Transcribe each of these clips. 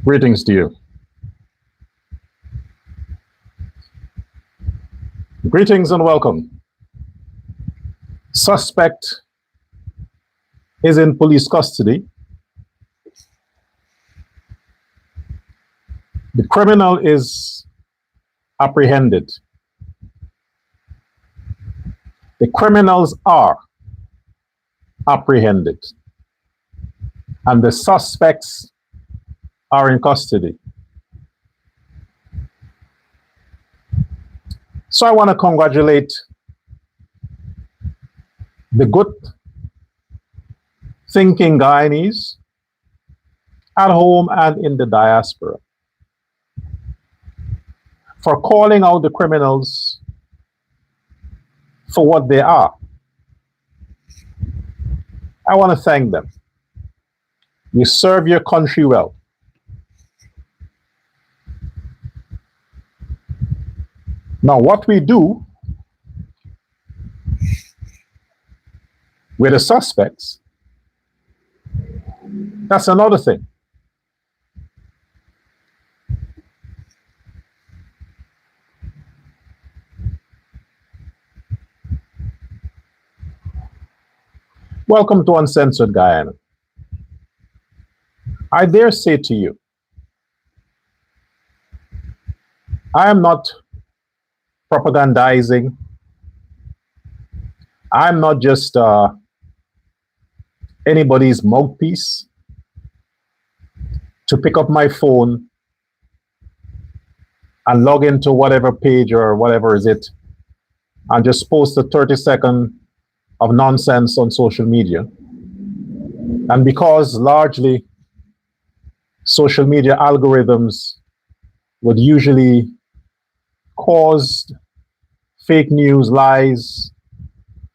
Greetings to you. Greetings and welcome. Suspect is in police custody. The criminal is apprehended. The criminals are apprehended. And the suspects are in custody. So I want to congratulate the good thinking Guyanese at home and in the diaspora for calling out the criminals for what they are. I want to thank them. You serve your country well. Now, what we do with the suspects, that's another thing. Welcome to Uncensored Guyana. I dare say to you, I am not propagandizing. I'm not just anybody's mouthpiece to pick up my phone and log into whatever page or whatever is it and just post a 30-second of nonsense on social media. And because largely social media algorithms would usually cause fake news, lies,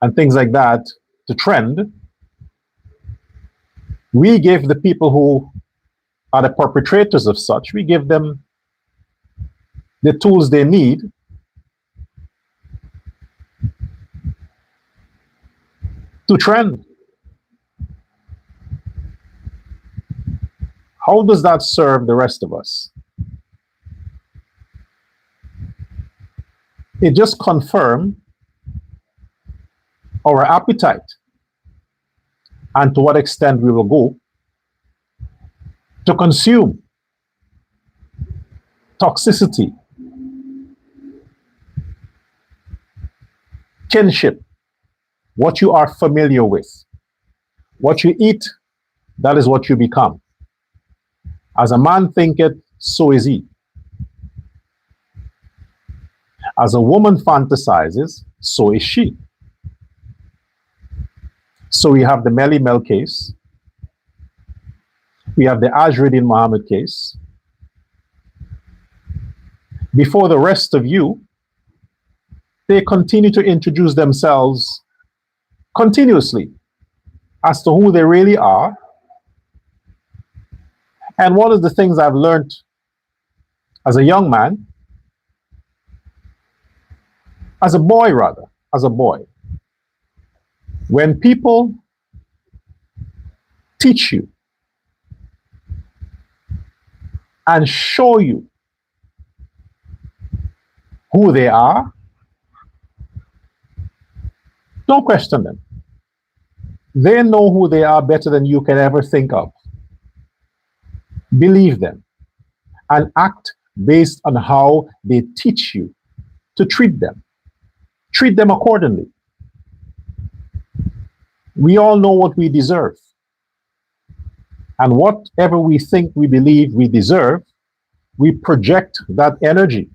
and things like that to trend, we give the people who are the perpetrators of such, we give them the tools they need to trend. How does that serve the rest of us? It just confirms our appetite and to what extent we will go to consume toxicity, kinship, what you are familiar with. What you eat, that is what you become. As a man thinketh, so is he. As a woman fantasizes, so is she. So we have the Melly Mel case. We have the Azruddin Mohammed case. Before the rest of you, they continue to introduce themselves continuously as to who they really are. And one of the things I've learned as a young man, as a boy, when people teach you and show you who they are, don't question them. They know who they are better than you can ever think of. Believe them and act based on how they teach you to treat them. Treat them accordingly. We all know what we deserve. And whatever we think we believe we deserve, we project that energy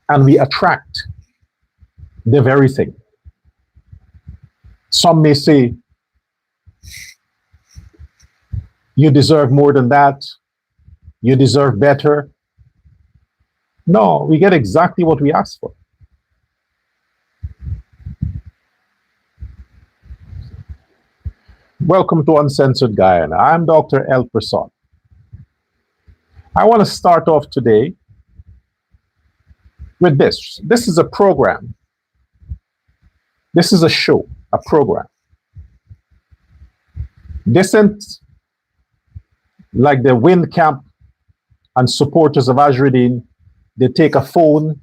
and we attract the very thing. Some may say, you deserve more than that. You deserve better. No, we get exactly what we ask for. Welcome to Uncensored Guyana. I'm Dr. El Prasad. I want to start off today with this. This is a program. This is a show, a program. This isn't like the Wind Camp and supporters of Azruddin. They take a phone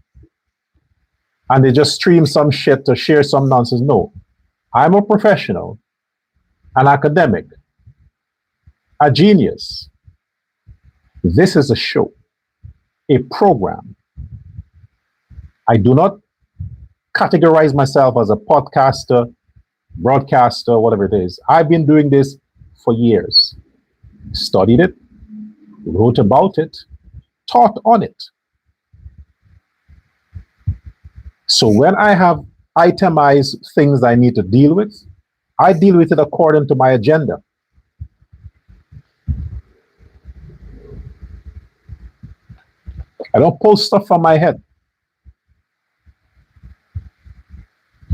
and they just stream some shit or share some nonsense. No, I'm a professional, an academic, a genius. This is a show, a program. I do not categorize myself as a podcaster, broadcaster, whatever it is. I've been doing this for years. Studied it, wrote about it, taught on it. So when I have itemized things I need to deal with, I deal with it according to my agenda. I don't pull stuff from my head.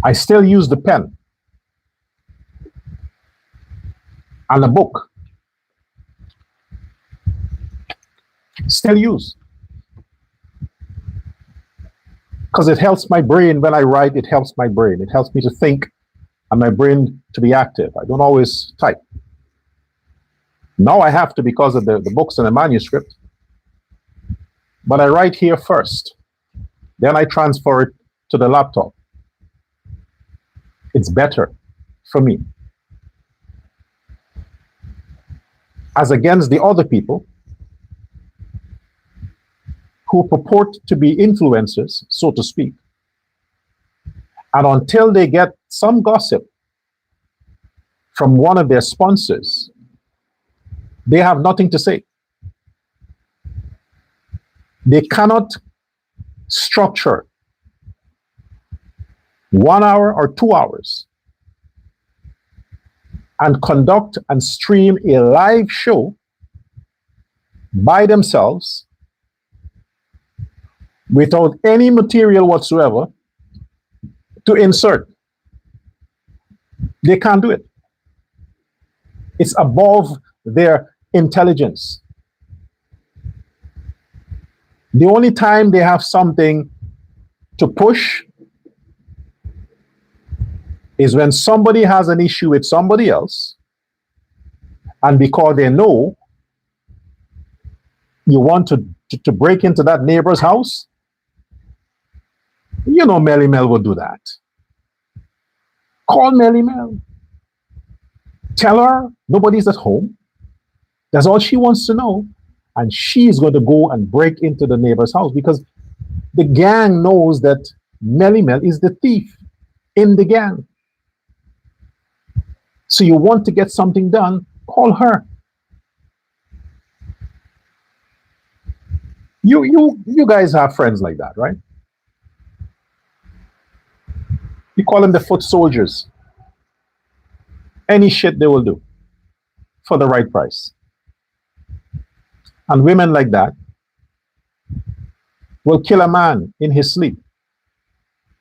I still use the pen and a book. Still use. Because it helps my brain when I write, it helps my brain. It helps me to think and my brain to be active. I don't always type. Now I have to because of the books and the manuscript. But I write here first. Then I transfer it to the laptop. It's better for me. As against the other people who purport to be influencers, so to speak. And until they get some gossip from one of their sponsors, they have nothing to say. They cannot structure 1 hour or 2 hours and conduct and stream a live show by themselves without any material whatsoever to insert. They can't do it. It's above their intelligence. The only time they have something to push is when somebody has an issue with somebody else, and because they know you want to break into that neighbor's house, you know Melly Mel will do that. Call Melly Mel. Tell her nobody's at home. That's all she wants to know. And she's going to go and break into the neighbor's house because the gang knows that Melly Mel is the thief in the gang. So you want to get something done, call her. You guys have friends like that, right? You call them the foot soldiers. Any shit they will do for the right price. And women like that will kill a man in his sleep,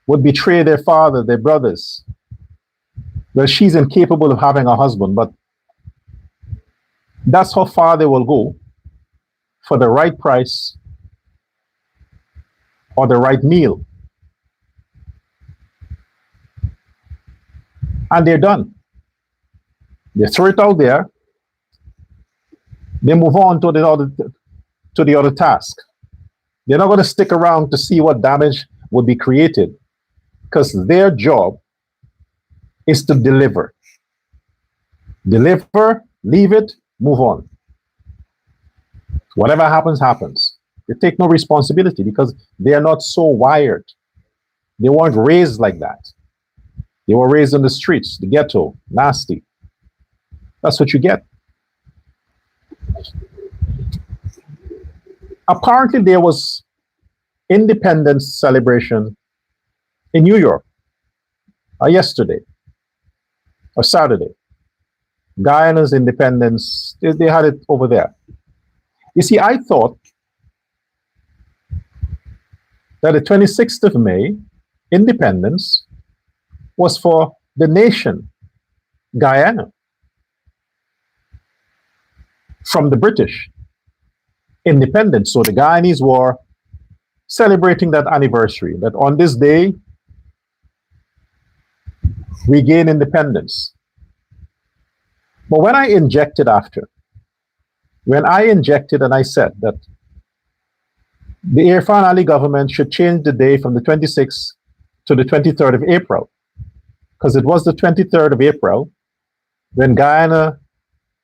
would betray their father, their brothers. Well, she's incapable of having a husband, but that's how far they will go for the right price or the right meal. And they're done. They throw it out there. They move on to the other task. They're not going to stick around to see what damage would be created because their job is to deliver. Deliver, leave it, move on. Whatever happens, happens. They take no responsibility because they are not so wired. They weren't raised like that. They were raised in the streets, the ghetto, nasty. That's what you get. Apparently, there was independence celebration in New York yesterday or Saturday. Guyana's independence, they had it over there. You see, I thought that the 26th of May, independence, was for the nation, Guyana. from the British independence. So the Guyanese were celebrating that anniversary, that on this day we gain independence. But when I injected and I said that the Irfan Ali government should change the day from the 26th to the 23rd of April, because it was the 23rd of April when Guyana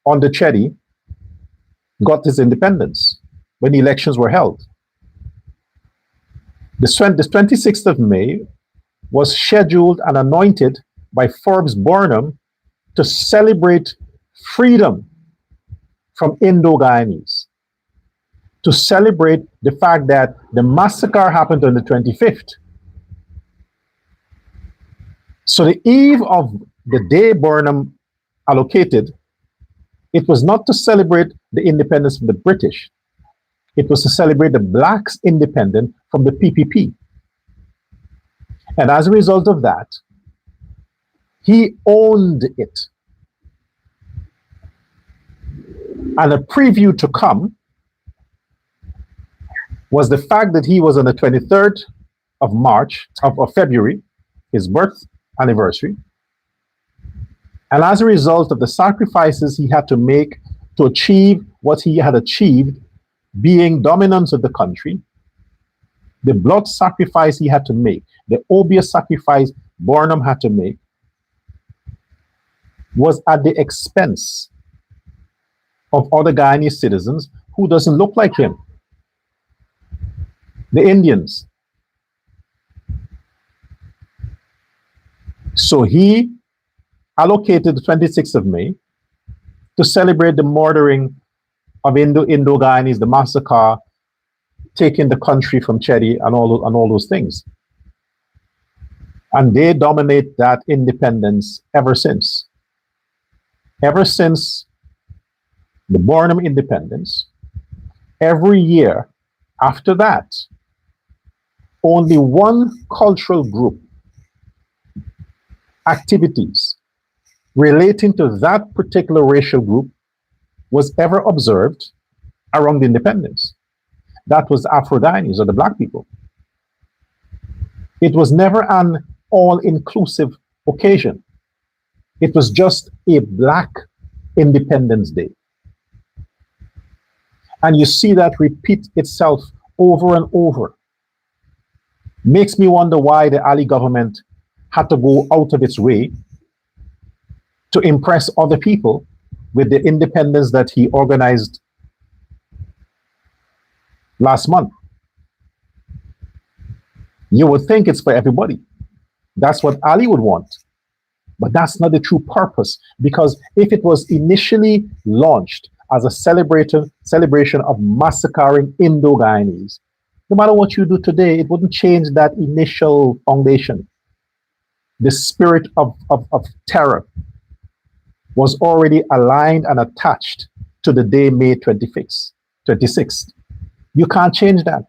under Chedi got its independence, when the elections were held. The 26th of May was scheduled and anointed by Forbes Burnham to celebrate freedom from Indo-Guyanese, to celebrate the fact that the massacre happened on the 25th. So the eve of the day Burnham allocated, it was not to celebrate the independence from the British. It was to celebrate the blacks' independence from the PPP. And as a result of that, he owned it. And a preview to come was the fact that he was on the 23rd of February, his birth anniversary. And as a result of the sacrifices he had to make to achieve what he had achieved, being dominant of the country, the blood sacrifice he had to make, the obvious sacrifice Burnham had to make, was at the expense of other Guyanese citizens who doesn't look like him. The Indians. So he allocated the 26th of May to celebrate the murdering of Indo-Guyanese, the massacre, taking the country from Chedi and all those things. And they dominate that independence ever since. Ever since the Burnham independence, every year after that, only one cultural group activities relating to that particular racial group was ever observed around the independence. That was Afro-Guyanese, or the black people. It was never an all-inclusive occasion. It was just a black Independence Day. And you see that repeat itself over and over. Makes me wonder why the Ali government had to go out of its way to impress other people with the independence that he organized last month. You would think it's for everybody. That's what Ali would want. But that's not the true purpose, because if it was initially launched as a celebration of massacring Indo-Guyanese, no matter what you do today, it wouldn't change that initial foundation. The spirit of terror was already aligned and attached to the day May 26th. You can't change that.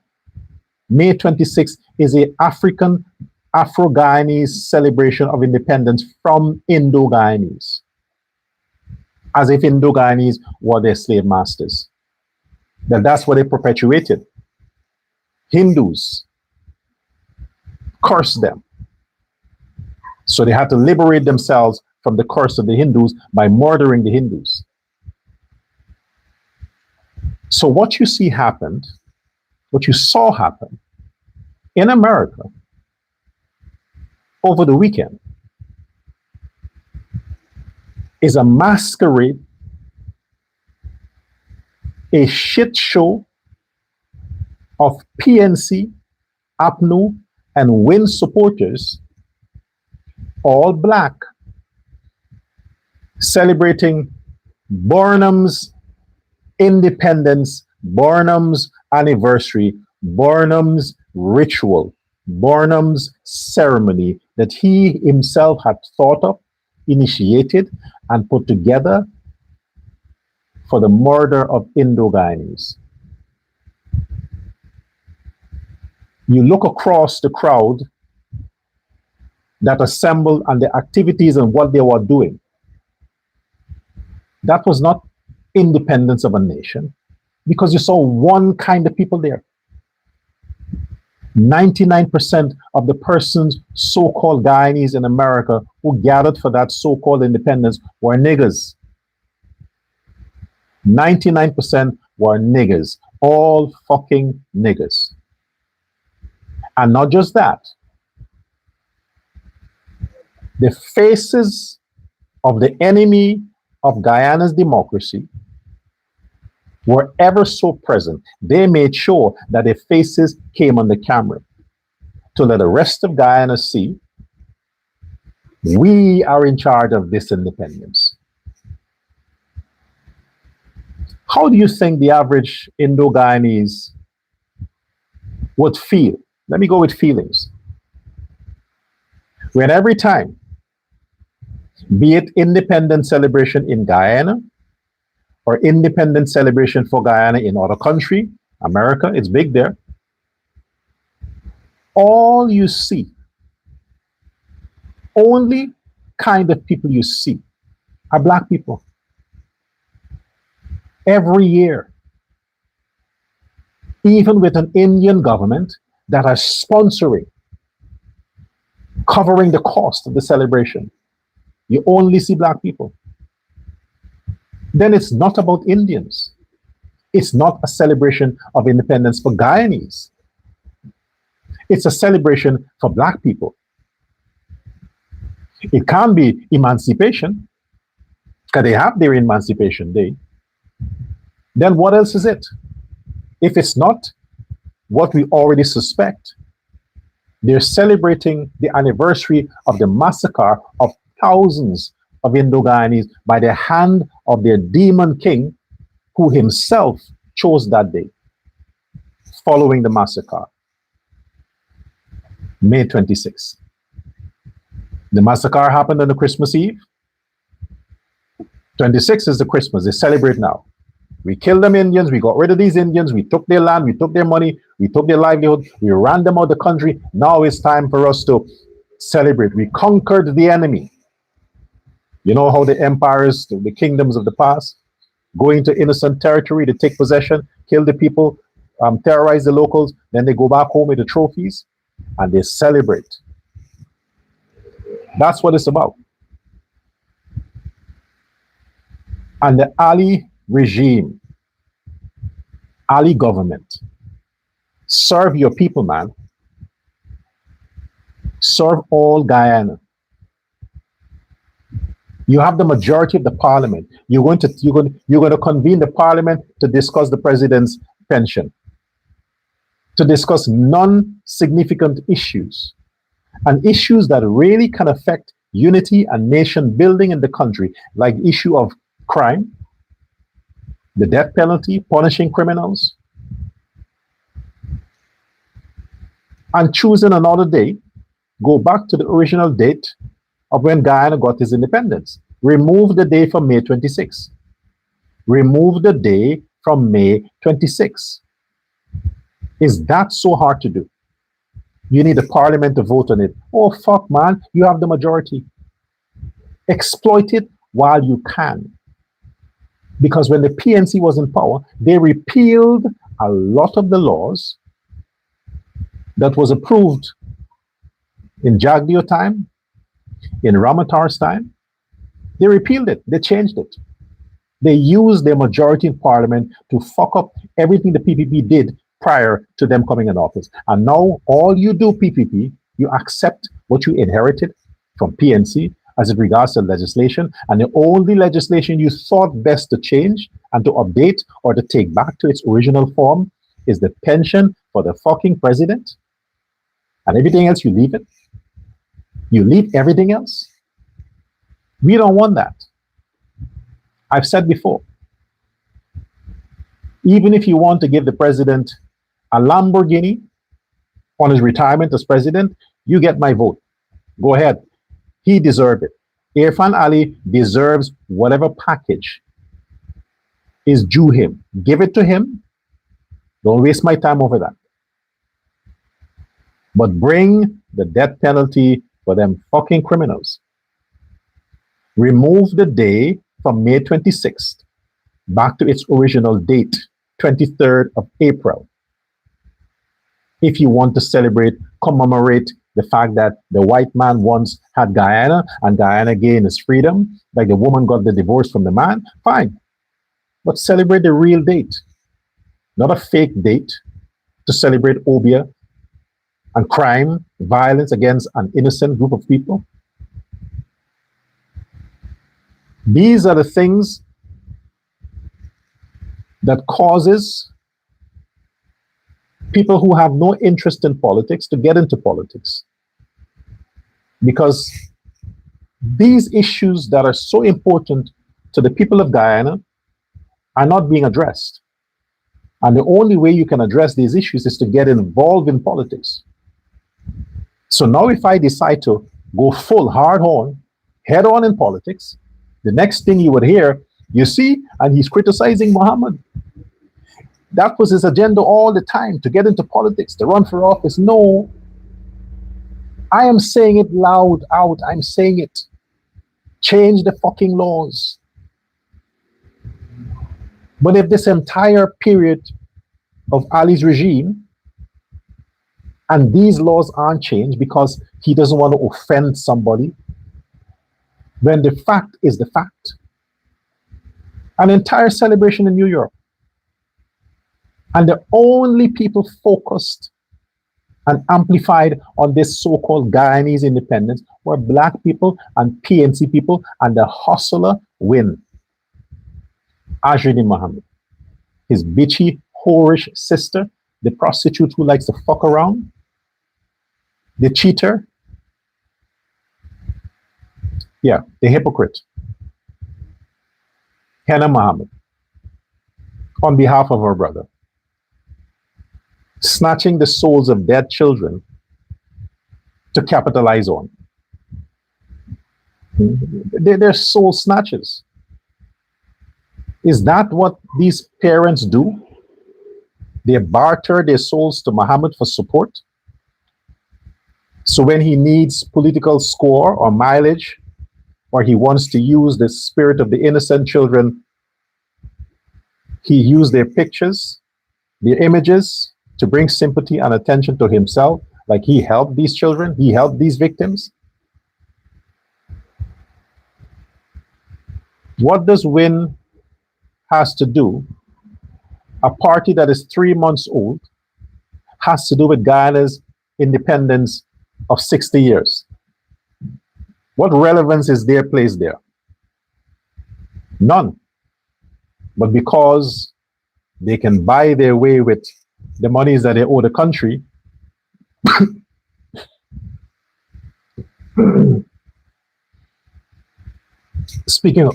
May 26th is an Afro-Guyanese celebration of independence from Indo-Guyanese, as if Indo-Guyanese were their slave masters. That's what they perpetuated. Hindus cursed them. So they had to liberate themselves from the curse of the Hindus by murdering the Hindus. So what you see happened, what you saw happen in America over the weekend, is a masquerade, a shit show of PNC, APNU, and WIN supporters, all black, celebrating Burnham's independence, Burnham's anniversary, Burnham's ritual, Burnham's ceremony that he himself had thought of, initiated, and put together for the murder of Indo-Guyanese. You look across the crowd that assembled and the activities and what they were doing. That was not independence of a nation because you saw one kind of people there. 99% of the persons, so-called Guyanese in America, who gathered for that so-called independence were niggers. 99% were niggers, all fucking niggers. And not just that, the faces of the enemy of Guyana's democracy were ever so present. They made sure that their faces came on the camera to let the rest of Guyana see we are in charge of this independence. How do you think the average Indo-Guyanese would feel? Let me go with feelings. When every time, be it independence celebration in Guyana or independence celebration for Guyana in other country, America, it's big there, all you see, only kind of people you see are black people. Every year, even with an Indian government that are sponsoring, covering the cost of the celebration, you only see black people. Then it's not about Indians. It's not a celebration of independence for Guyanese. It's a celebration for black people. It can't be emancipation, because they have their Emancipation Day. Then what else is it? If it's not what we already suspect, they're celebrating the anniversary of the massacre of thousands of Indo-Guyanese by the hand of their demon king, who himself chose that day following the massacre, May 26th. The massacre happened on the Christmas Eve. 26th is the Christmas. They celebrate now. We killed them Indians. We got rid of these Indians. We took their land. We took their money. We took their livelihood. We ran them out of the country. Now it's time for us to celebrate. We conquered the enemy. You know how the empires, the kingdoms of the past, go into innocent territory to take possession, kill the people, terrorize the locals. Then they go back home with the trophies and they celebrate. That's what it's about. And the Ali regime, Ali government, serve your people, man. Serve all Guyana. You have the majority of the parliament. You're going to convene the parliament to discuss the president's pension, to discuss non-significant issues and issues that really can affect unity and nation building in the country, like the issue of crime, the death penalty, punishing criminals, and choosing another day, go back to the original date of when Guyana got its independence. Remove the day from May 26. Remove the day from May 26. Is that so hard to do? You need the parliament to vote on it. Oh, fuck, man, you have the majority. Exploit it while you can. Because when the PNC was in power, they repealed a lot of the laws that was approved in Jagdeo time, in Ramatar's time. They repealed it. They changed it. They used their majority in parliament to fuck up everything the PPP did prior to them coming in office. And now all you do, PPP, you accept what you inherited from PNC as it regards to legislation. And the only legislation you thought best to change and to update or to take back to its original form is the pension for the fucking president. And everything else, you leave it. You leave everything else. We don't want that. I've said before, even if you want to give the president a Lamborghini on his retirement as president, you get my vote. Go ahead. He deserved it. Irfan Ali deserves whatever package is due him. Give it to him. Don't waste my time over that. But bring the death penalty for them fucking criminals. Remove the day from May 26th back to its original date, 23rd of April, if you want to celebrate, commemorate the fact that the white man once had Guyana and Guyana gained its freedom, like the woman got the divorce from the man, fine. But celebrate the real date, not a fake date to celebrate obia and crime, violence against an innocent group of people. These are the things that causes people who have no interest in politics to get into politics. Because these issues that are so important to the people of Guyana are not being addressed. And the only way you can address these issues is to get involved in politics. So now if I decide to go full hard on, head on in politics, the next thing you would hear, you see, and he's criticizing Mohammed. That was his agenda all the time, to get into politics, to run for office. No, I am saying it loud out. I'm saying it. Change the fucking laws. But if this entire period of Ali's regime and these laws aren't changed because he doesn't want to offend somebody, then the fact is the fact. An entire celebration in New York. And the only people focused and amplified on this so-called Guyanese independence were black people and PNC people, and the hustler win. Azruddin Mohammed, his bitchy, whorish sister, the prostitute who likes to fuck around, the cheater, yeah, the hypocrite, Hannah Mohammed, on behalf of her brother, snatching the souls of dead children to capitalize on. They're soul snatchers. Is that what these parents do? They barter their souls to Muhammad for support. So when he needs political score or mileage, or he wants to use the spirit of the innocent children, he used their pictures, their images to bring sympathy and attention to himself, like he helped these children, he helped these victims. What does WIN has to do? A party that is 3 months old has to do with Guyana's independence of 60 years. What relevance is their place there? None. But because they can buy their way with the monies that they owe the country, speaking of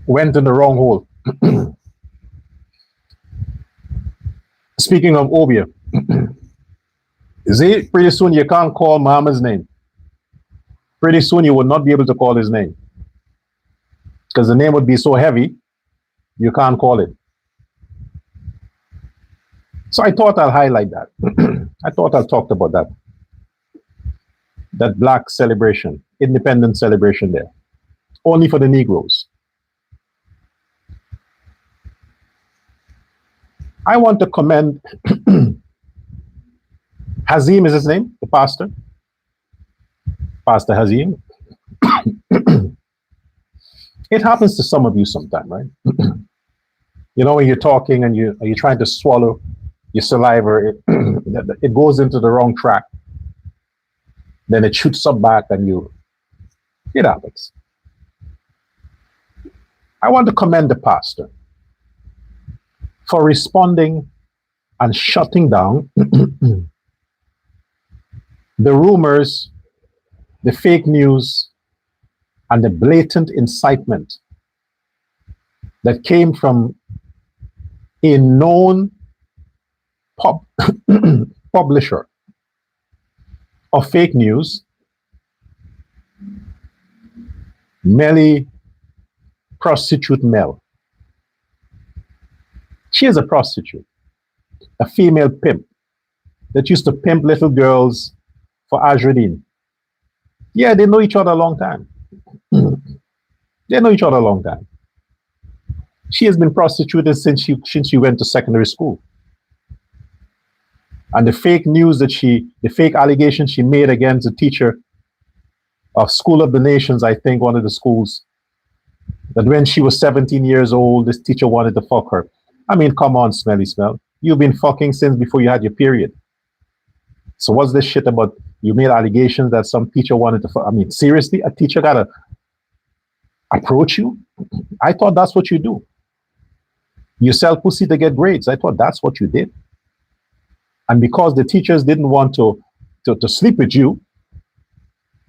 went in the wrong hole. Speaking of Obia, see, pretty soon you can't call Muhammad's name. Pretty soon you will not be able to call his name, because the name would be so heavy, you can't call it. So I thought I'll highlight that. I thought I'll talk about that. That black celebration, independence celebration there, only for the Negroes. I want to commend Hazim is his name, the pastor. Pastor Hazim. It happens to some of you sometime, right? You know, when you're talking and you're trying to swallow your saliva, it goes into the wrong track. Then it shoots up back and it happens. I want to commend the pastor for responding and shutting down the rumors, the fake news, and the blatant incitement that came from a known publisher of fake news, Melly Prostitute Mel. She is a prostitute, a female pimp, that used to pimp little girls for Azruddin. Yeah, they know each other a long time. They know each other a long time. She has been prostituted since she went to secondary school. And the fake news the fake allegation she made against a teacher of School of the Nations, I think one of the schools, that when she was 17 years old, this teacher wanted to fuck her. I mean, come on, smelly smell. You've been fucking since before you had your period. So what's this shit about you made allegations that some teacher wanted to fuck? I mean, seriously, a teacher gotta approach you? I thought that's what you do. You sell pussy to get grades. I thought that's what you did. And because the teachers didn't want to sleep with you,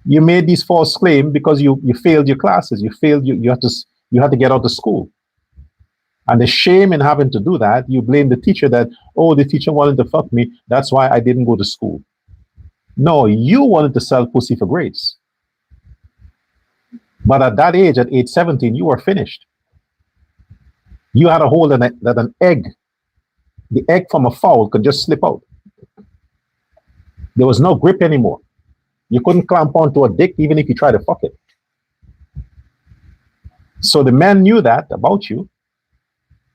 you made these false claims because you failed your classes. You failed. You had to get out of school. And the shame in having to do that, you blame the teacher that, oh, the teacher wanted to fuck me. That's why I didn't go to school. No, you wanted to sell pussy for grades. But at that age, at age 17, you were finished. You had a hole that an egg, the egg from a fowl could just slip out. There was no grip anymore. You couldn't clamp onto a dick even if you tried to fuck it. So the men knew that about you.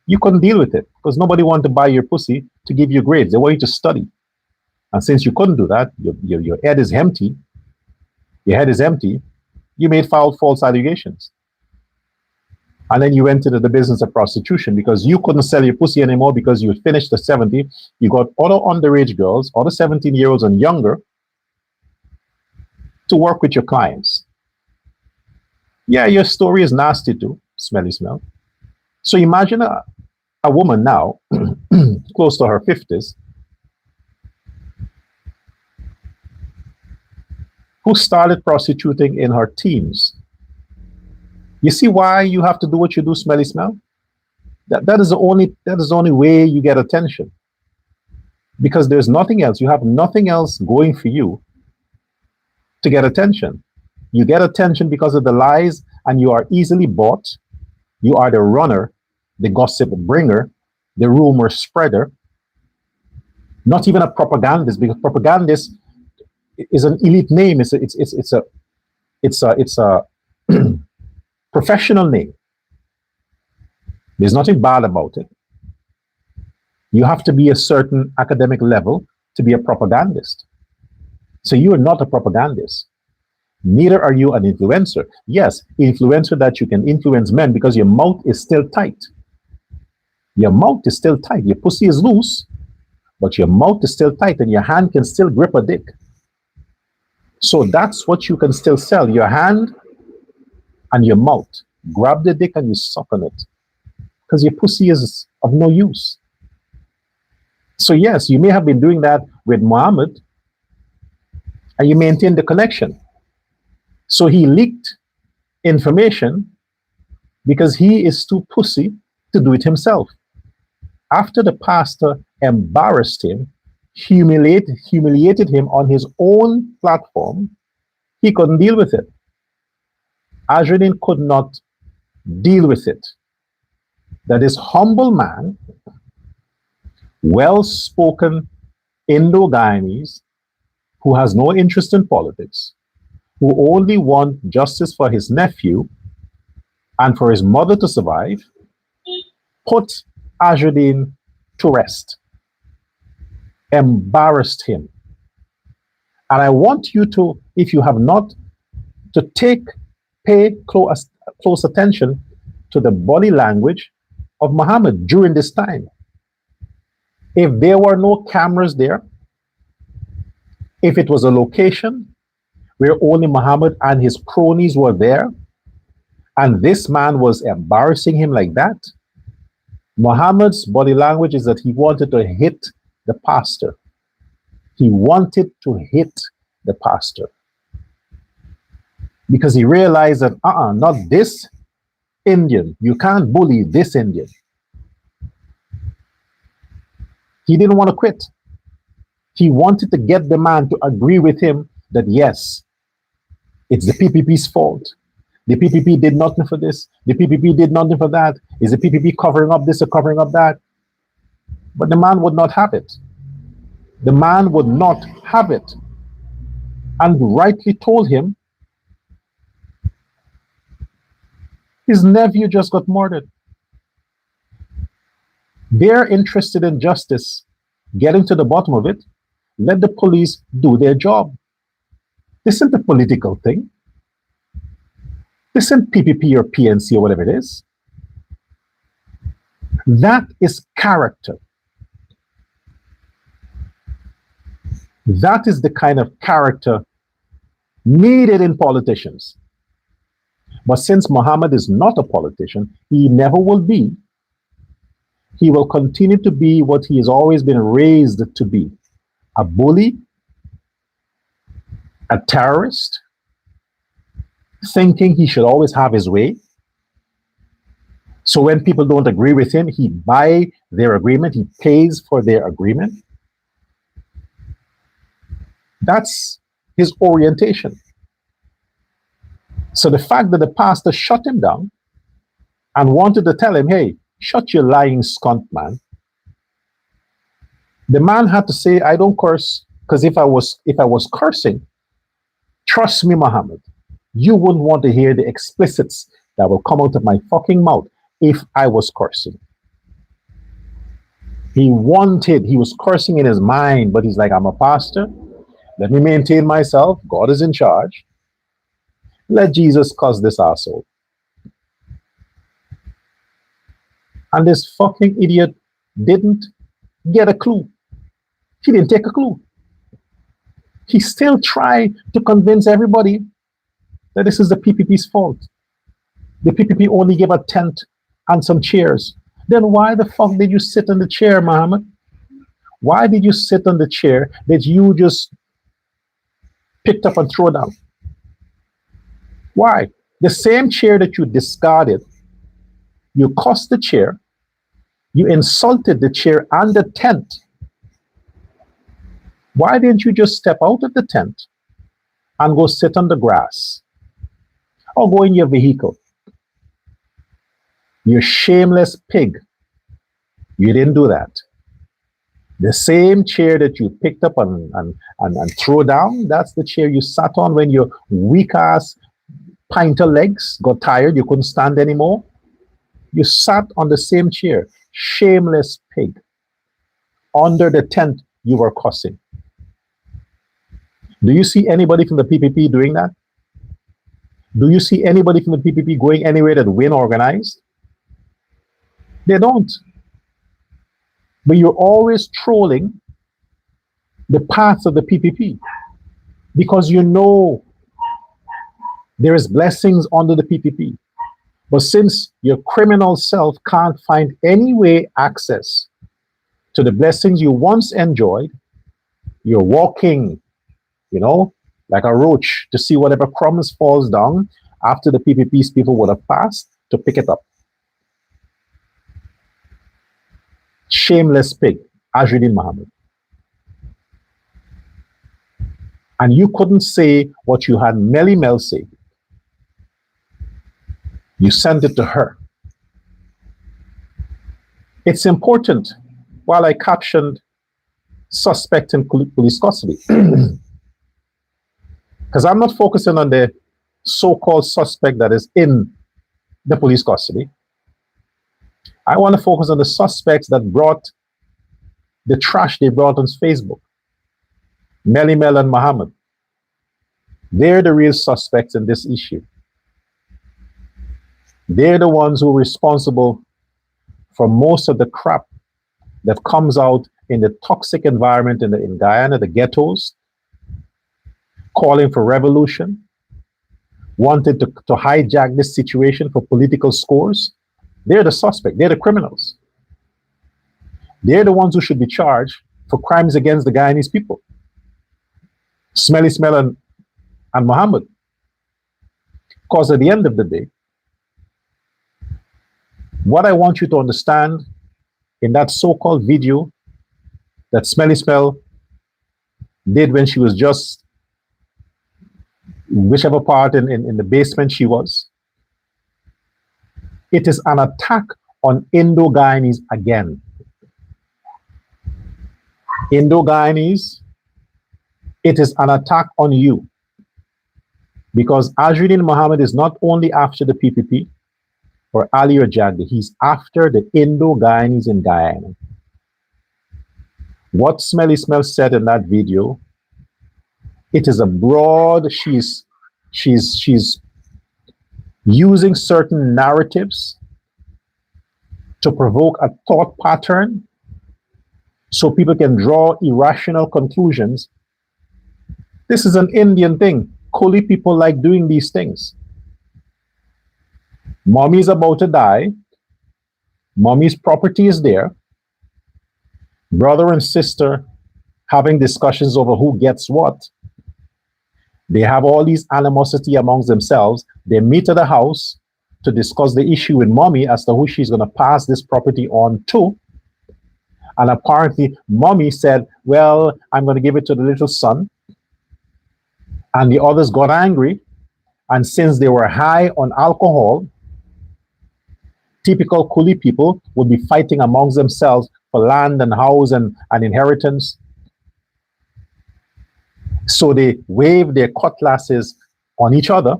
You couldn't deal with it because nobody wanted to buy your pussy to give you grades. They want you to study. And since you couldn't do that, your head is empty. Your head is empty. You made false allegations. And then you went into the business of prostitution because you couldn't sell your pussy anymore because you had finished the 70. You got other underage girls, other 17-year-olds and younger to work with your clients. Yeah, your story is nasty too, smelly smell. So imagine a woman now, close to her 50s, who started prostituting in her teens. You see why you have to do what you do, smelly smell? That is the only way you get attention. Because there's nothing else. You have nothing else going for you to get attention. You get attention because of the lies, and you are easily bought. You are the runner, the gossip bringer, the rumor spreader. Not even a propagandist, because propagandist is an elite name. It's a professional name. There's nothing bad about it. You have to be a certain academic level to be a propagandist. So you are not a propagandist. Neither are you an influencer. Yes, influencer that you can influence men because your mouth is still tight. Your mouth is still tight. Your pussy is loose, but your mouth is still tight and your hand can still grip a dick. So that's what you can still sell. Your hand and your mouth. Grab the dick and you suck on it. Because your pussy is of no use. So yes, you may have been doing that with Mohammed and you maintain the connection. So he leaked information because he is too pussy to do it himself. After the pastor embarrassed him, humiliated him on his own platform, he couldn't deal with it. Azruddin could not deal with it. That this humble man, well-spoken Indo-Guyanese, who has no interest in politics, who only wants justice for his nephew and for his mother to survive, put Azruddin to rest, embarrassed him. And I want you to, if you have not, to pay close attention to the body language of Muhammad during this time. If there were no cameras there, if it was a location where only Muhammad and his cronies were there, and this man was embarrassing him like that, Muhammad's body language is that he wanted to hit the pastor. He wanted to hit the pastor. Because he realized that, not this Indian. You can't bully this Indian. He didn't want to quit. He wanted to get the man to agree with him that, yes, it's the PPP's fault. The PPP did nothing for this. The PPP did nothing for that. Is the PPP covering up this or covering up that? But the man would not have it. The man would not have it and rightly told him his nephew just got murdered. They're interested in justice, getting to the bottom of it. Let the police do their job. This isn't a political thing. This isn't PPP or PNC or whatever it is. That is character. That is the kind of character needed in politicians. But since Mohammed is not a politician, he never will be. He will continue to be what he has always been raised to be: a bully, a terrorist, thinking he should always have his way. So when people don't agree with him, he buys their agreement, he pays for their agreement. That's his orientation. So the fact that the pastor shut him down and wanted to tell him, hey, shut your lying skunk, man. The man had to say, I don't curse, because if I was cursing, trust me, Muhammad, you wouldn't want to hear the explicits that will come out of my fucking mouth if I was cursing. He was cursing in his mind, but he's like, I'm a pastor. Let me maintain myself. God is in charge. Let Jesus curse this asshole. And this fucking idiot didn't get a clue. He didn't take a clue. He still tried to convince everybody that this is the PPP's fault. The PPP only gave a tent and some chairs. Then why the fuck did you sit on the chair, Muhammad? Why did you sit on the chair that you just picked up and threw down? Why? The same chair that you discarded, you cussed the chair, you insulted the chair and the tent. Why didn't you just step out of the tent and go sit on the grass or go in your vehicle? You shameless pig. You didn't do that. The same chair that you picked up and threw down, that's the chair you sat on when your weak ass pinter legs got tired, you couldn't stand anymore. You sat on the same chair. Shameless pig. Under the tent, you were cussing. Do you see anybody from the PPP doing that? Do you see anybody from the PPP going anywhere that win organized? They don't. But you're always trolling the paths of the PPP because you know there is blessings under the PPP. But since your criminal self can't find any way access to the blessings you once enjoyed, you're walking, like a roach to see whatever crumbs falls down after the PPP's people would have passed to pick it up. Shameless pig, Azruddin Mohammed. And you couldn't say what you had Melly Mel say. You sent it to her. It's important, while I captioned suspect in police custody, because I'm not focusing on the so-called suspect that is in the police custody. I want to focus on the suspects that brought the trash they brought on Facebook. Melly Mel and Mohammed. They're the real suspects in this issue. They're the ones who are responsible for most of the crap that comes out in the toxic environment in Guyana, the ghettos, calling for revolution, wanted to hijack this situation for political scores. They're the suspect. They're the criminals. They're the ones who should be charged for crimes against the Guyanese people. Smelly Smell and Mohammed. Because at the end of the day, what I want you to understand in that so-called video that Smelly Smell did when she was just whichever part in the basement she was, it is an attack on Indo-Guyanese again. Indo-Guyanese, it is an attack on you because Azruddin Mohammed is not only after the PPP or Ali or Jagdi, he's after the Indo-Guyanese in Guyana. What Smelly Smell said in that video, it is a broad, she's using certain narratives to provoke a thought pattern so people can draw irrational conclusions. This is an Indian thing. Koli people like doing these things. Mommy's about to die. Mommy's property is there. Brother and sister having discussions over who gets what. They have all these animosity amongst themselves. They meet at the house to discuss the issue with mommy as to who she's going to pass this property on to. And apparently, mommy said, well, I'm going to give it to the little son. And the others got angry. And since they were high on alcohol, typical Kuli people would be fighting amongst themselves for land and house and inheritance. So they waved their cutlasses on each other.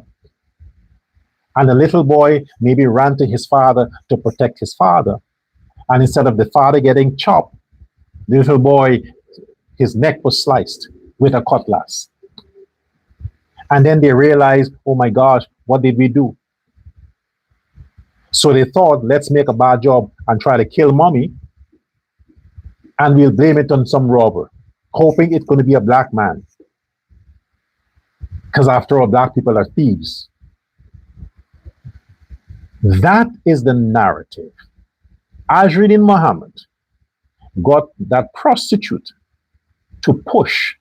And the little boy maybe ran to his father to protect his father. And instead of the father getting chopped, the little boy, his neck was sliced with a cutlass. And then they realized, oh my gosh, what did we do? So they thought, let's make a bad job and try to kill mommy. And we'll blame it on some robber, hoping it's going to be a black man. Because after all, black people are thieves. That is the narrative. Azruddin Mohammed got that prostitute to push,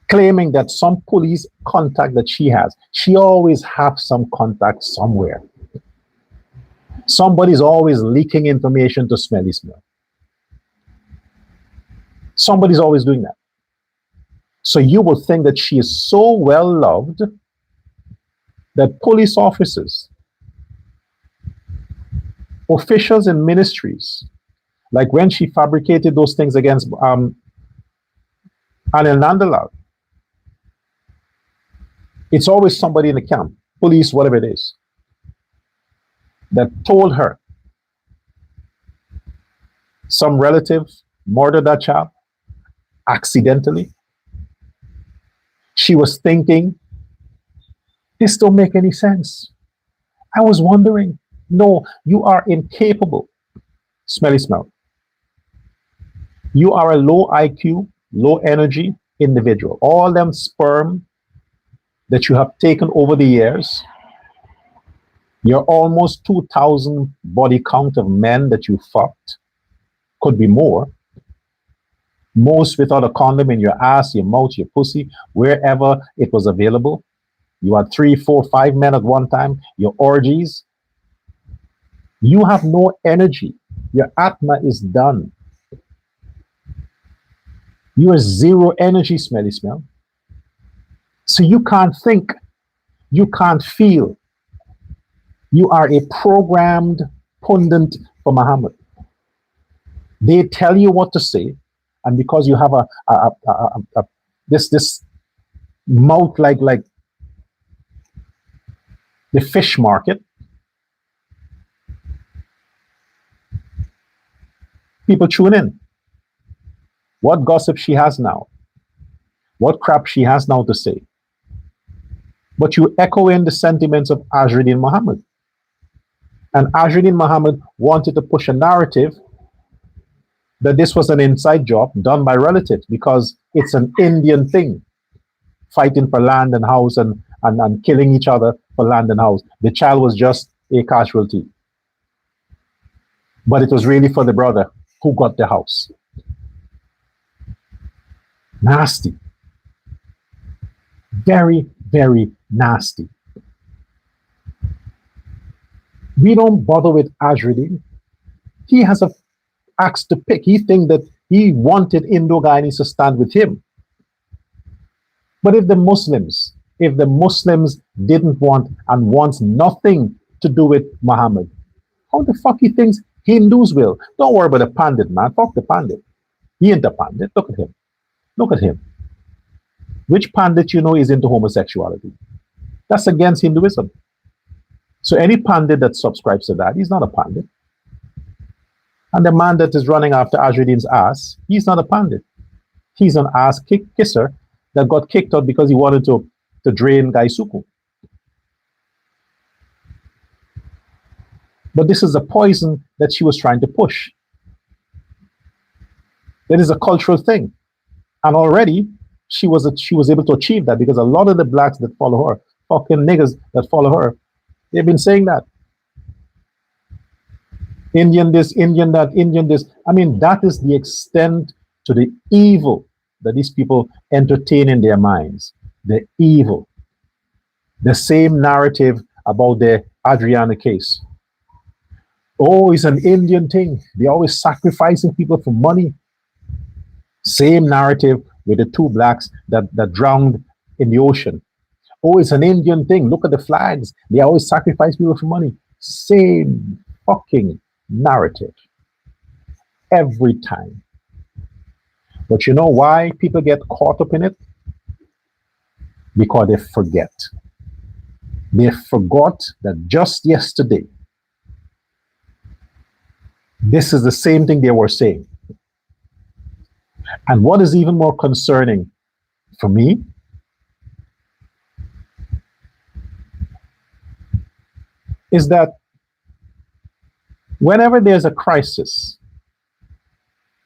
claiming that some police contact that she has. She always has some contact somewhere. Somebody's always leaking information to Smelly Smell. Somebody's always doing that. So you will think that she is so well loved that police officers, officials in ministries, like when she fabricated those things against Anil Nandalal, it's always somebody in the camp, police, whatever it is, that told her some relative murdered that child accidentally. She was thinking, this don't make any sense. I was wondering, no, you are incapable. Smelly Smell. You are a low IQ, low energy individual. All them sperm that you have taken over the years, your almost 2,000 body count of men that you fucked, could be more. Most without a condom in your ass, your mouth, your pussy, wherever it was available. You had 3, 4, 5 men at one time, your orgies. You have no energy. Your atma is done. You are zero energy, Smelly Smell. So you can't think. You can't feel. You are a programmed pundit for Muhammad. They tell you what to say, and because you have this mouth like the fish market, people tune in. What gossip she has now, what crap she has now to say. But you echo in the sentiments of Azruddin Mohammed. And Azruddin Mohammed wanted to push a narrative that this was an inside job done by relatives because it's an Indian thing, fighting for land and house and killing each other for land and house. The child was just a casualty. But it was really for the brother who got the house. Nasty. Very, very nasty. We don't bother with Azruddin. He has a axe to pick. He thinks that he wanted Indo-Guyanese to stand with him. But if the Muslims didn't want and wants nothing to do with Muhammad, how the fuck he thinks Hindus will? Don't worry about the pandit, man. Fuck the pandit. He ain't a pandit. Look at him. Look at him. Which pandit you know is into homosexuality? That's against Hinduism. So any pandit that subscribes to that, he's not a pandit. And the man that is running after Azruddin's ass, he's not a pandit. He's an ass kisser that got kicked out because he wanted to drain Gaisuku. But this is a poison that she was trying to push. It is a cultural thing. And already she was able to achieve that because a lot of the blacks that follow her, fucking niggas that follow her, they've been saying that. Indian this, Indian that, Indian this. I mean, that is the extent to the evil that these people entertain in their minds. The evil. The same narrative about the Adriana case. Oh, it's an Indian thing. They're always sacrificing people for money. Same narrative with the two blacks that drowned in the ocean. Oh, it's an Indian thing. Look at the flags. They always sacrifice people for money. Same fucking narrative. Every time. But you know why people get caught up in it? Because they forget. They forgot that just yesterday, this is the same thing they were saying. And what is even more concerning for me is that whenever there's a crisis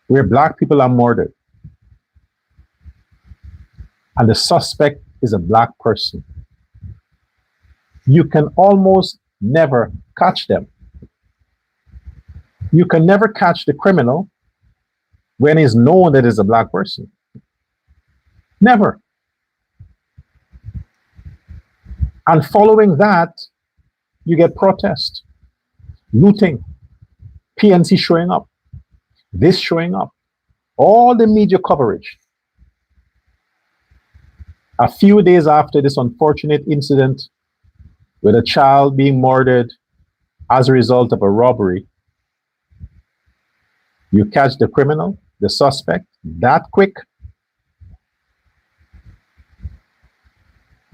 where black people are murdered and the suspect is a black person, you can almost never catch them. You can never catch the criminal when it's known that it's a black person. Never. And following that, you get protest, looting, PNC showing up, this showing up, all the media coverage. A few days after this unfortunate incident with a child being murdered as a result of a robbery, you catch the criminal, the suspect, that quick,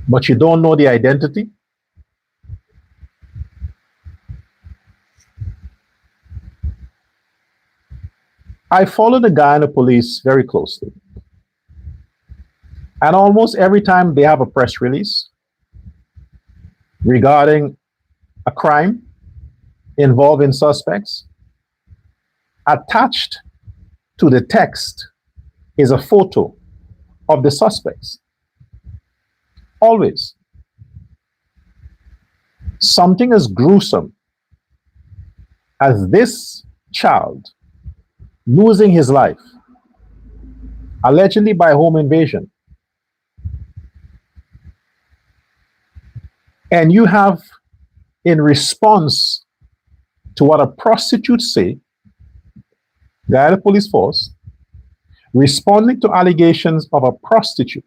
but you don't know the identity. I follow the Guyana police very closely. And almost every time they have a press release regarding a crime involving suspects, attached to the text is a photo of the suspects. Always. Something as gruesome as this child losing his life, allegedly by home invasion, and you have, in response to what a prostitute say, Guyana Police Force, responding to allegations of a prostitute.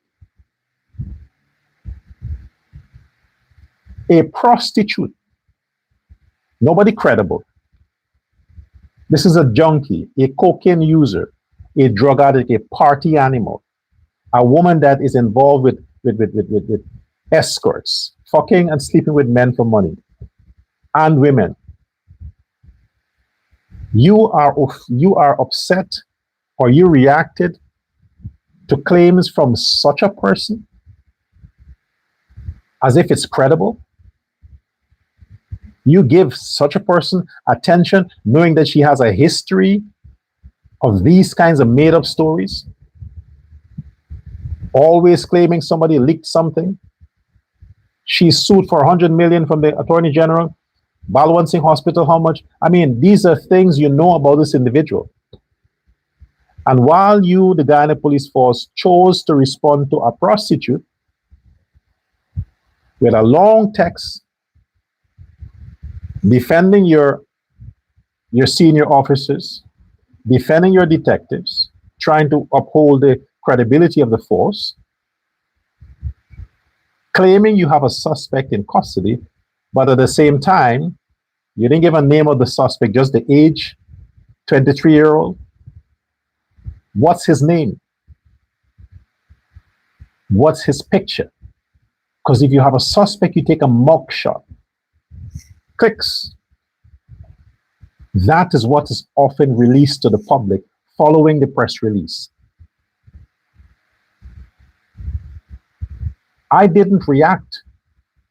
A prostitute. Nobody credible. This is a junkie, a cocaine user, a drug addict, a party animal, a woman that is involved with escorts, fucking and sleeping with men for money, and women. You are upset, or you reacted to claims from such a person as if it's credible. You give such a person attention knowing that she has a history of these kinds of made-up stories, always claiming somebody leaked something. She's sued for 100 million from the Attorney General. Balwan Singh Hospital, how much? I mean, these are things you know about this individual. And while you, the Guyana Police Force, chose to respond to a prostitute with a long text defending your senior officers, defending your detectives, trying to uphold the credibility of the force, claiming you have a suspect in custody, but at the same time, you didn't give a name of the suspect, just the age, 23-year-old. What's his name? What's his picture? Because if you have a suspect, you take a mug shot. Clicks. That is what is often released to the public following the press release. I didn't react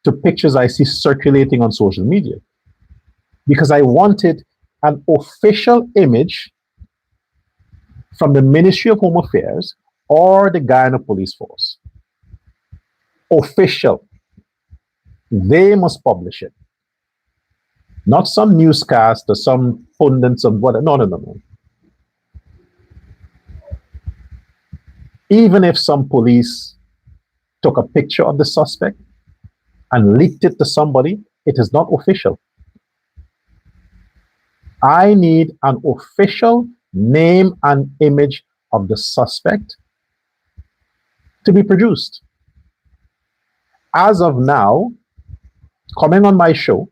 to pictures I see circulating on social media because I wanted an official image from the Ministry of Home Affairs or the Guyana Police Force. Official. They must publish it. Not some newscast or some pundits of whatever. No. Even if some police took a picture of the suspect and leaked it to somebody, it is not official. I need an official name and image of the suspect to be produced. As of now, coming on my show,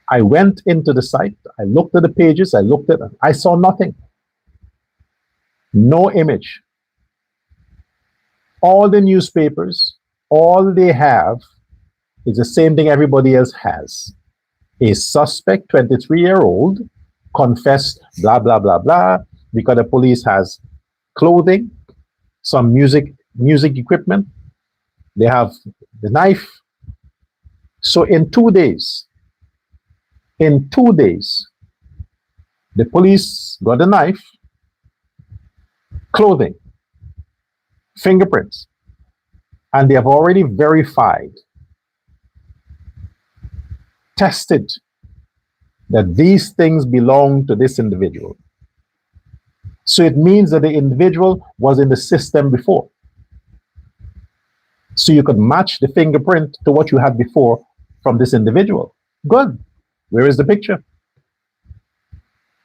I went into the site, I looked at the pages, I saw nothing. No image. All the newspapers, all they have is the same thing everybody else has. A suspect, 23-year-old, confessed, blah, blah, blah, blah, because the police has clothing, some music equipment, they have the knife. So in 2 days, the police got a knife, clothing, fingerprints, and they have already verified, tested that these things belong to this individual. So it means that the individual was in the system before. So you could match the fingerprint to what you had before from this individual. Good. Where is the picture?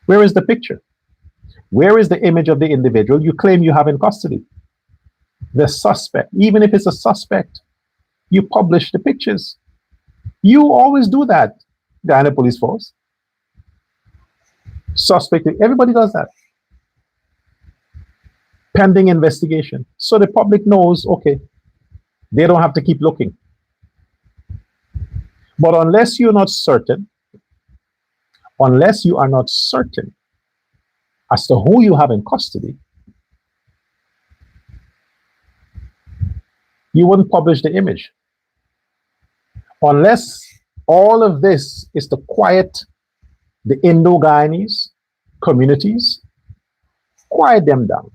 Where is the picture? Where is the image of the individual you claim you have in custody? The suspect. Even if it's a suspect, you publish the pictures. You always do that, Guyana Police Force. Suspect, everybody does that. Pending investigation. So the public knows, okay, they don't have to keep looking. But unless you are not certain as to who you have in custody, you wouldn't publish the image. Unless all of this is to quiet the Indo-Guyanese communities, quiet them down.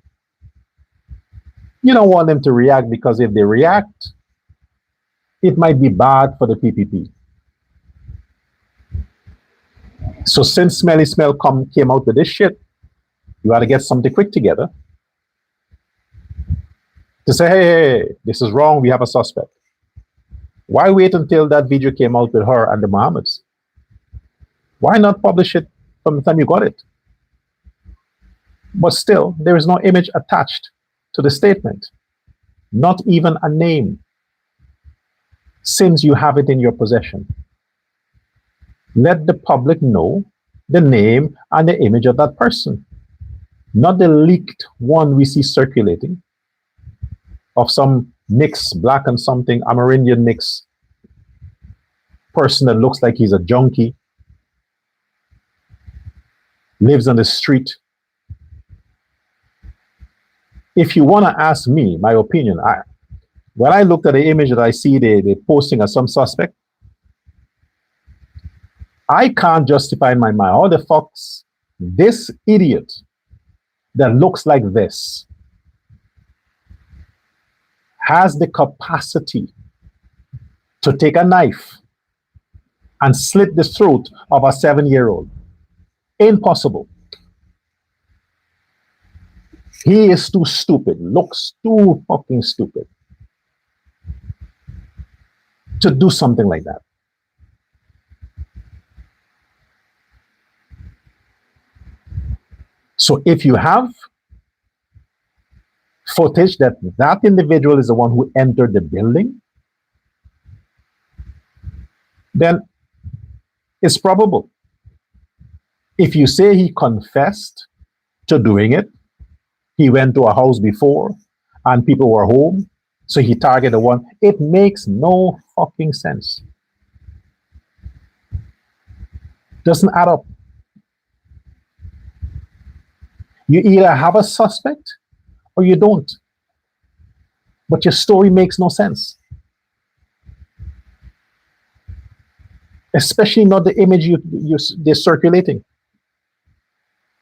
You don't want them to react, because if they react, it might be bad for the PPP. So since Smelly Smell came out with this shit, you got to get something quick together to say, hey, this is wrong, we have a suspect. Why wait until that video came out with her and the Mohammeds? Why not publish it from the time you got it? But still, there is no image attached to the statement, not even a name, since you have it in your possession. Let the public know the name and the image of that person, not the leaked one we see circulating of some mixed black and something Amerindian mix person that looks like he's a junkie, lives on the street. If you want to ask me my opinion, when I looked at the image that I see they posting as some suspect, I can't justify in my mind how the fucks this idiot that looks like this has the capacity to take a knife and slit the throat of a 7-year-old. Impossible. He is too stupid, looks too fucking stupid to do something like that. So if you have footage that that individual is the one who entered the building, then it's probable. If you say he confessed, to doing it. He went to a house before and people were home, so he targeted one. It makes no fucking sense. Doesn't add up. You either have a suspect or you don't. But your story makes no sense. Especially not the image they're circulating.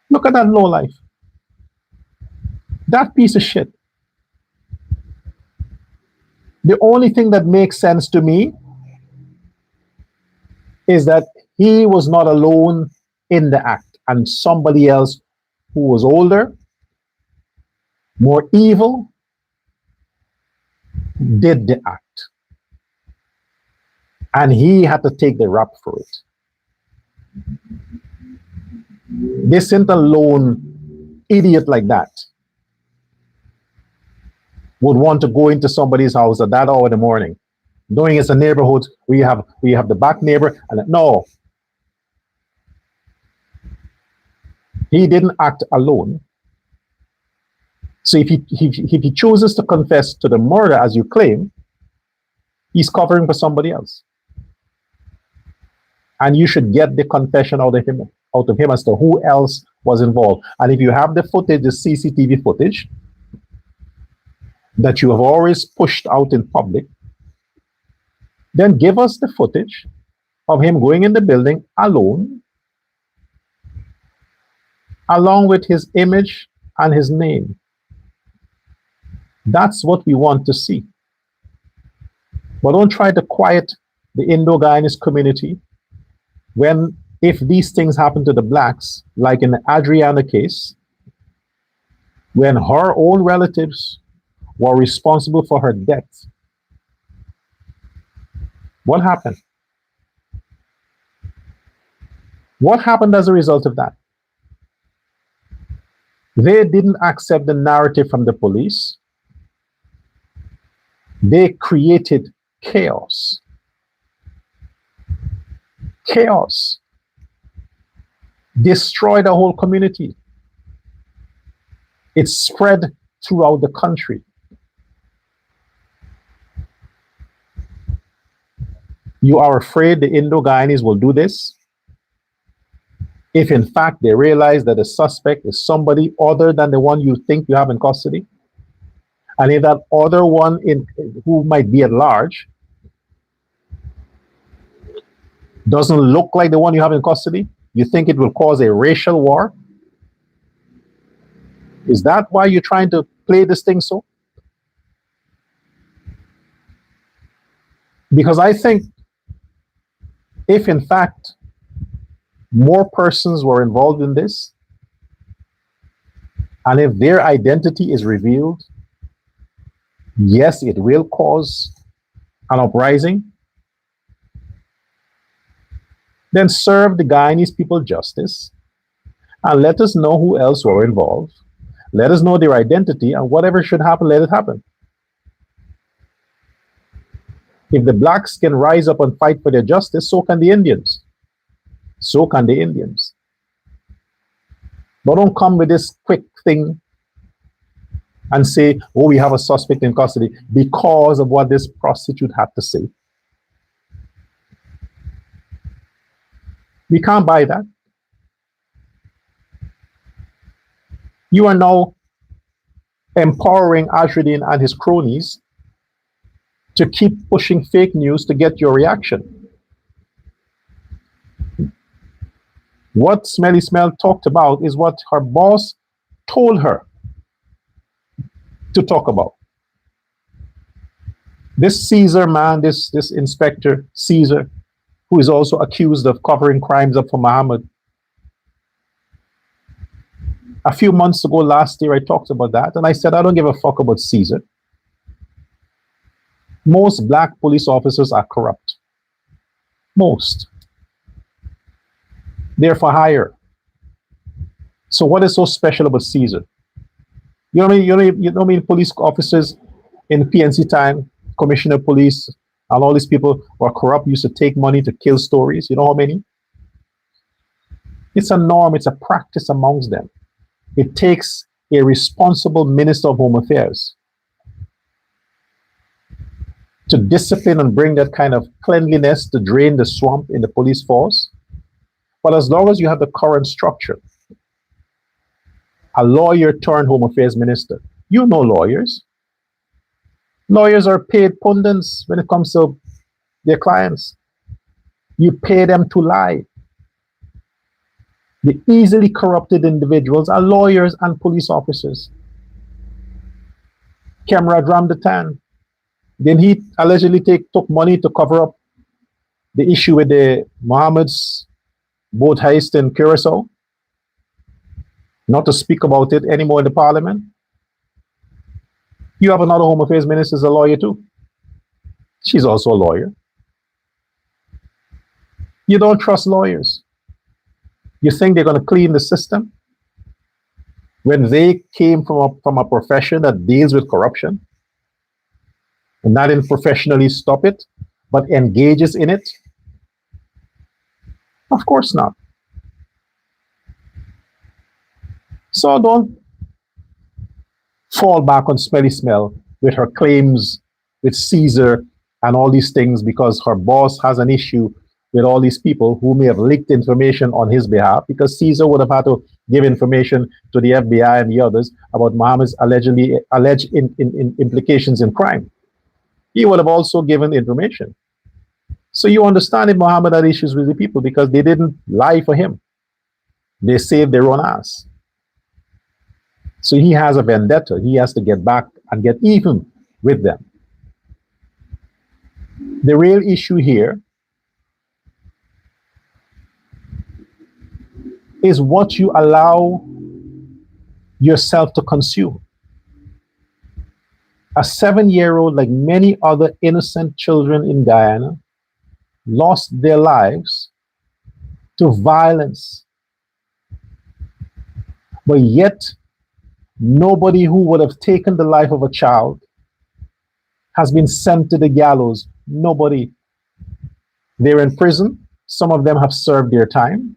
Look at that lowlife. That piece of shit. The only thing that makes sense to me is that he was not alone in the act, and somebody else who was older, more evil, did the act. And he had to take the rap for it. This isn't a lone idiot like that would want to go into somebody's house at that hour in the morning, knowing it's a neighborhood where you have the back neighbor, and no. He didn't act alone. So if he chooses to confess to the murder as you claim, he's covering for somebody else. And you should get the confession out of him as to who else was involved. And if you have the footage, the CCTV footage that you have always pushed out in public, then give us the footage of him going in the building alone, along with his image and his name. That's what we want to see. But don't try to quiet the Indo-Guyanese community when, if these things happen to the blacks, like in the Adriana case, when her own relatives were responsible for her death. What happened? What happened as a result of that? They didn't accept the narrative from the police. They created chaos. Chaos. Destroyed a whole community. It spread throughout the country. You are afraid the Indo-Guyanese will do this? If in fact they realize that the suspect is somebody other than the one you think you have in custody, and if that other one who might be at large doesn't look like the one you have in custody, you think it will cause a racial war? Is that why you're trying to play this thing so? Because I think if in fact more persons were involved in this, and if their identity is revealed, yes, it will cause an uprising, then serve the Guyanese people justice and let us know who else were involved. Let us know their identity, and whatever should happen, let it happen. If the blacks can rise up and fight for their justice, so can the Indians. So can the Indians. But don't come with this quick thing and say, oh, we have a suspect in custody because of what this prostitute had to say. We can't buy that. You are now empowering Azruddin and his cronies to keep pushing fake news to get your reaction. What Smelly Smell talked about is what her boss told her to talk about. This Caesar man, this Inspector Caesar, who is also accused of covering crimes up for Mohammed. A few months ago, last year, I talked about that, and I said, I don't give a fuck about Caesar. Most black police officers are corrupt. Most. They're for hire. So what is so special about Caesar? You know what I mean? Police officers in PNC time, commissioner of police, and all these people who are corrupt, used to take money to kill stories. You know how many? It's a norm, it's a practice amongst them. It takes a responsible Minister of Home Affairs to discipline and bring that kind of cleanliness to drain the swamp in the police force. But as long as you have the current structure, a lawyer turned Home Affairs Minister, you know lawyers. Lawyers are paid pundits when it comes to their clients. You pay them to lie. The easily corrupted individuals are lawyers and police officers. Camera Ramdatan. Then he allegedly took money to cover up the issue with the Mohammed's boat heist in Curacao. Not to speak about it anymore in the parliament. You have another Home Affairs Minister as a lawyer too. She's also a lawyer. You don't trust lawyers. You think they're going to clean the system when they came from a profession that deals with corruption and not in professionally stop it, but engages in it? Of course not. So don't fall back on Smelly Smell with her claims with Caesar and all these things because her boss has an issue with all these people who may have leaked information on his behalf, because Caesar would have had to give information to the FBI and the others about Mohammed's alleged implications in crime. He would have also given information. So you understand if Mohammed had issues with the people because they didn't lie for him. They saved their own ass. So he has a vendetta. He has to get back and get even with them. The real issue here is what you allow yourself to consume. A 7-year-old, like many other innocent children in Guyana, lost their lives to violence. But yet, nobody who would have taken the life of a child has been sent to the gallows. Nobody. They're in prison. Some of them have served their time.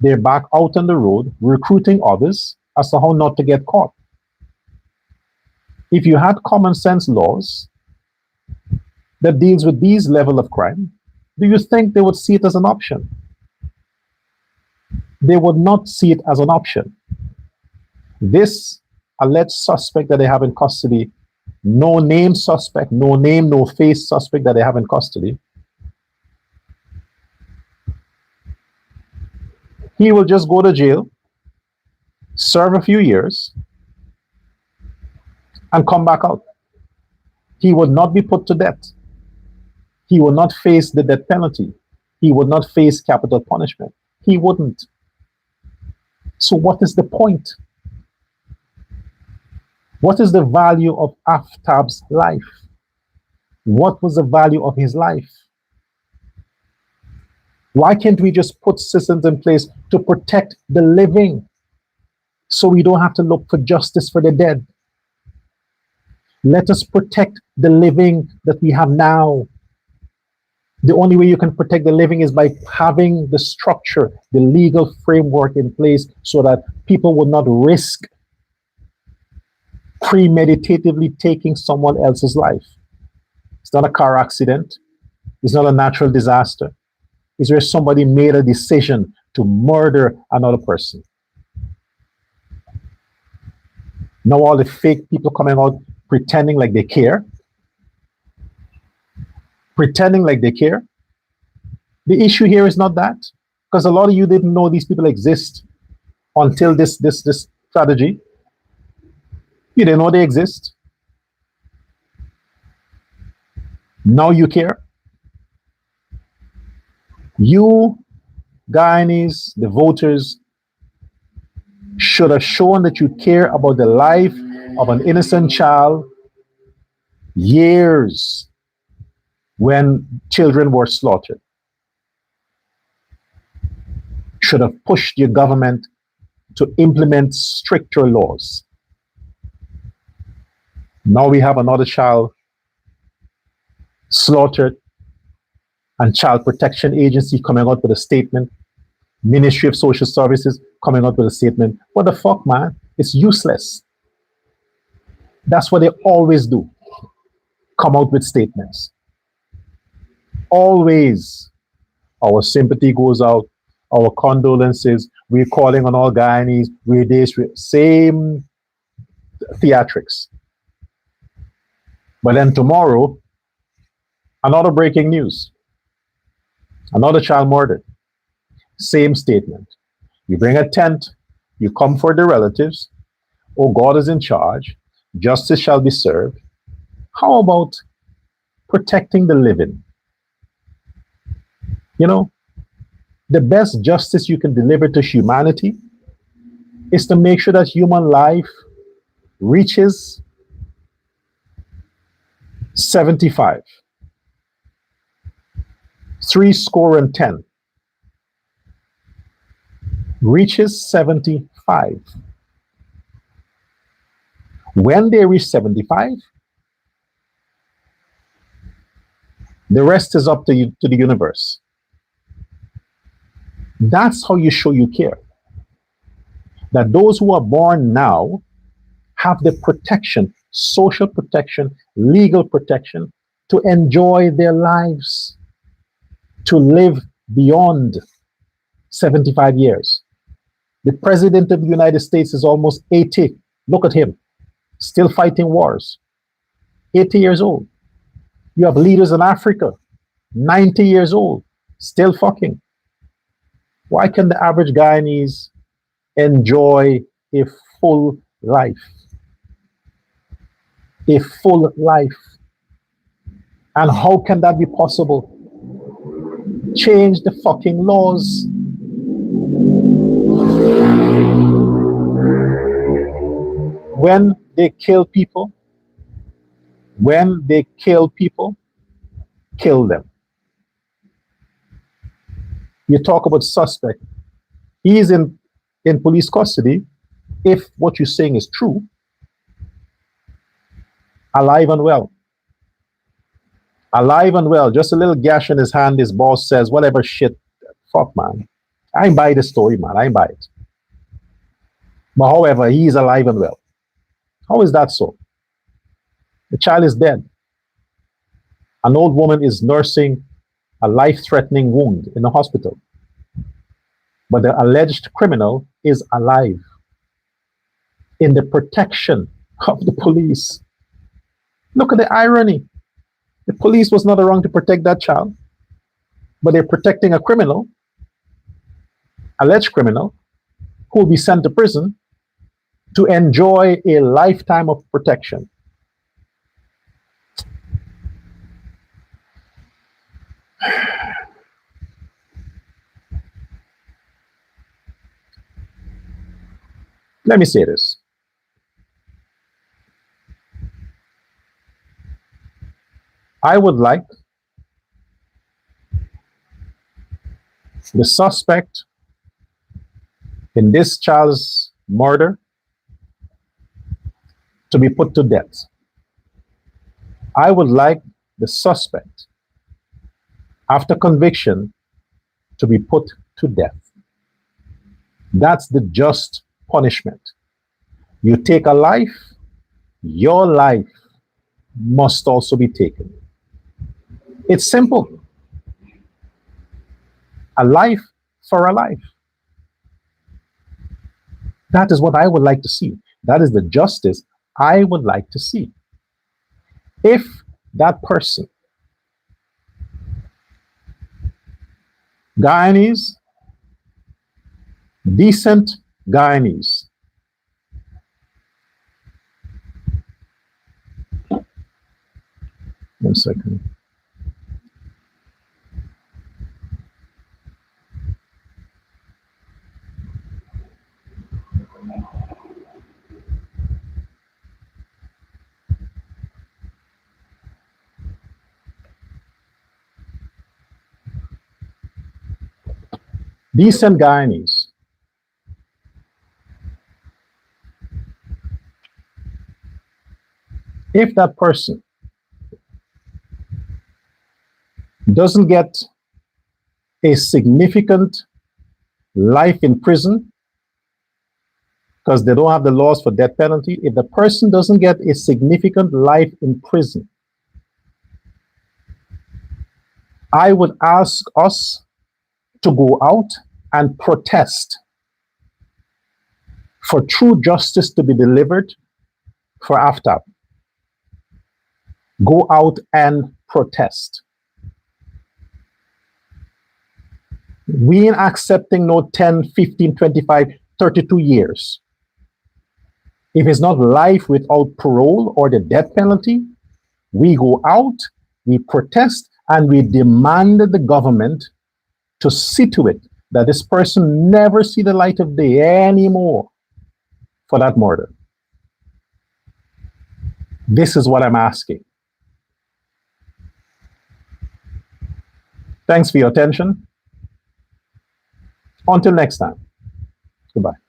They're back out on the road recruiting others as to how not to get caught. If you had common sense laws that deals with these level of crime, do you think they would see it as an option? They would not see it as an option. This alleged suspect that they have in custody, no name suspect, no name, no face suspect that they have in custody, he will just go to jail, serve a few years, and come back out. He would not be put to death. He will not face the death penalty. He would not face capital punishment. He wouldn't. So what is the point? What is the value of Aftab's life? What was the value of his life? Why can't we just put systems in place to protect the living so we don't have to look for justice for the dead? Let us protect the living that we have now. The only way you can protect the living is by having the structure, the legal framework in place so that people will not risk premeditatively taking someone else's life. It's not a car accident. It's not a natural disaster. It's where somebody made a decision to murder another person. Now all the fake people coming out pretending like they care. Pretending like they care. The issue here is not that, because a lot of you didn't know these people exist until this strategy. You didn't know they exist. Now you care. You, Guyanese, the voters, should have shown that you care about the life of an innocent child years when children were slaughtered. Should have pushed your government to implement stricter laws. Now we have another child slaughtered, and Child Protection Agency coming out with a statement, Ministry of Social Services coming out with a statement. What the fuck, man? It's useless. That's what they always do. Come out with statements. Always. Our sympathy goes out. Our condolences. We're calling on all Guyanese. We're this. Same theatrics. But then tomorrow, another breaking news. Another child murdered. Same statement. You bring a tent. You comfort the relatives. Oh, God is in charge. Justice shall be served. How about protecting the living? You know, the best justice you can deliver to humanity is to make sure that human life reaches 75. 70. Reaches 75. When they reach 75, the rest is up to you, to the universe. That's how you show you care. That those who are born now have the protection, social protection, legal protection to enjoy their lives, to live beyond 75 years. The President of the United States is almost 80. Look at him, still fighting wars. 80 years old. You have leaders in Africa, 90 years old, still fucking. Why can the average Guyanese enjoy a full life? A full life. And how can that be possible? Change the fucking laws. When they kill people, kill them. You talk about suspect. He's in police custody. If what you're saying is true, alive and well. Alive and well. Just a little gash in his hand. His boss says, whatever shit. Fuck, man. I ain't buy the story, man. I ain't buy it. But however, he is alive and well. How is that so? The child is dead. An old woman is nursing a life-threatening wound in the hospital. But the alleged criminal is alive in the protection of the police. Look at the irony. The police was not around to protect that child, but they're protecting a criminal, alleged criminal, who will be sent to prison to enjoy a lifetime of protection. Let me say this. I would like the suspect in this child's murder to be put to death. I would like the suspect, after conviction, to be put to death. That's the just punishment. You take a life, your life must also be taken. It's simple. A life for a life. That is what I would like to see. That is the justice I would like to see. If that person, Guyanese, decent Guyanese, one second. Decent Guyanese, if that person doesn't get a significant life in prison because they don't have the laws for death penalty. If the person doesn't get a significant life in prison, I would ask us to go out and protest for true justice to be delivered for AFTAB. Go out and protest. We ain't accepting no 10, 15, 25, 32 years. If it's not life without parole or the death penalty, we go out, we protest, and we demand the government to see to it that this person never see the light of day anymore for that murder. This is what I'm asking. Thanks for your attention. Until next time. Goodbye.